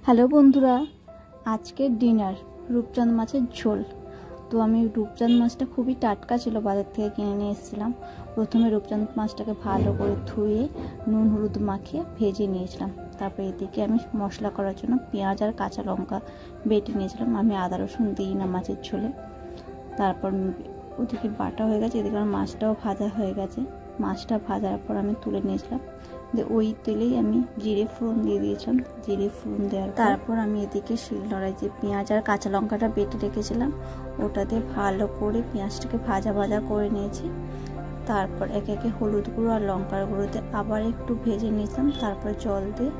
Hello বন্ধুরা, আজকের dinner রূপচাঁদ মাছের ঝোল। তো আমি রূপচাঁদ মাছটা খুবই টাটকা ছিল, বাজার থেকে কিনে নিয়ে এসেছিলাম। প্রথমে রূপচাঁদ মাছটাকে ভালো করে ধুয়ে নুন হলুদ মাখিয়ে ভেজে নিয়েছিলাম। তারপর এদিকে আমি মশলা করার জন্য পেঁয়াজ আর কাঁচা লঙ্কা বেটে নিয়েছিলাম। আমি আদা রসুন দিই না মাছের ঝোলে। তারপর ওদিকে বাটা হয়ে গেছে, এদিকে আমার মাছটাও ভাজা হয়ে গেছে। মাছটা ভাজার পর আমি তুলে নিয়েছিলাম। ওই তেলেই আমি জিরে ফোড়ন দিয়ে দিয়েছিলাম। জিরে ফোড়ন দেওয়ার তারপর আমি এদিকে শিলনোড়ায় যে পেঁয়াজ আর কাঁচা লঙ্কাটা বেটে রেখেছিলাম ওটাতে ভালো করে পেঁয়াজটাকে ভাজা ভাজা করে নিয়েছি। তারপর একে একে হলুদ গুঁড়ো আর লঙ্কার গুঁড়োতে আবার একটু ভেজে নিয়েছিলাম। তারপর জল দিয়ে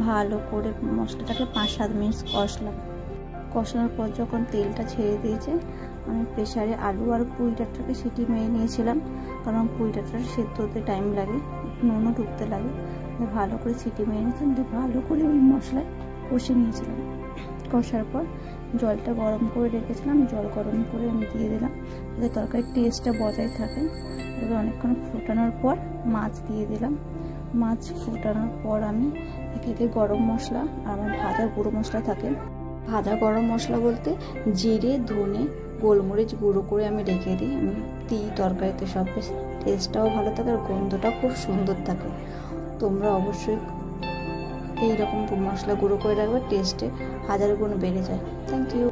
ভালো করে মশলাটাকে 5-7 মিনিট কষানোর পর যখন তেলটা ছেড়ে দিয়েছে, আমি প্রেসারে আলু আর পুঁই ডাঁটাটাকে সিটি মেরে নিয়েছিলাম, কারণ পুঁই ডাঁটাটা সেদ্ধ হতে টাইম লাগে, নুনও ঢুকতে লাগে। ভালো করে সিটি মেরে নিয়েছিলাম, দিয়ে ভালো করে ওই মশলায় কষে নিয়েছিলাম। কষার পর জলটা গরম করে রেখেছিলাম, জল গরম করে আমি দিয়ে দিলাম যাতে তরকারির টেস্টটা বজায় থাকে। এবার অনেকক্ষণ ফোটানোর পর মাছ দিয়ে দিলাম। মাছ ফোটানোর পর আমি একে একে গরম মশলা আর আমার ভাজা গুঁড়ো মশলা থাকে, ভাজা গরম মশলা বলতে জিরে ধনে গোলমরিচ গুঁড়ো করে আমি রেখে দিই। আমি দিই তরকারিতে, সব বেশ টেস্টটাও ভালো থাকে আর গন্ধটাও খুব সুন্দর থাকে। তোমরা অবশ্যই এইরকম মশলা গুঁড়ো করে রাখবে, টেস্টে 1000 গুণ বেড়ে যায়। Thank you.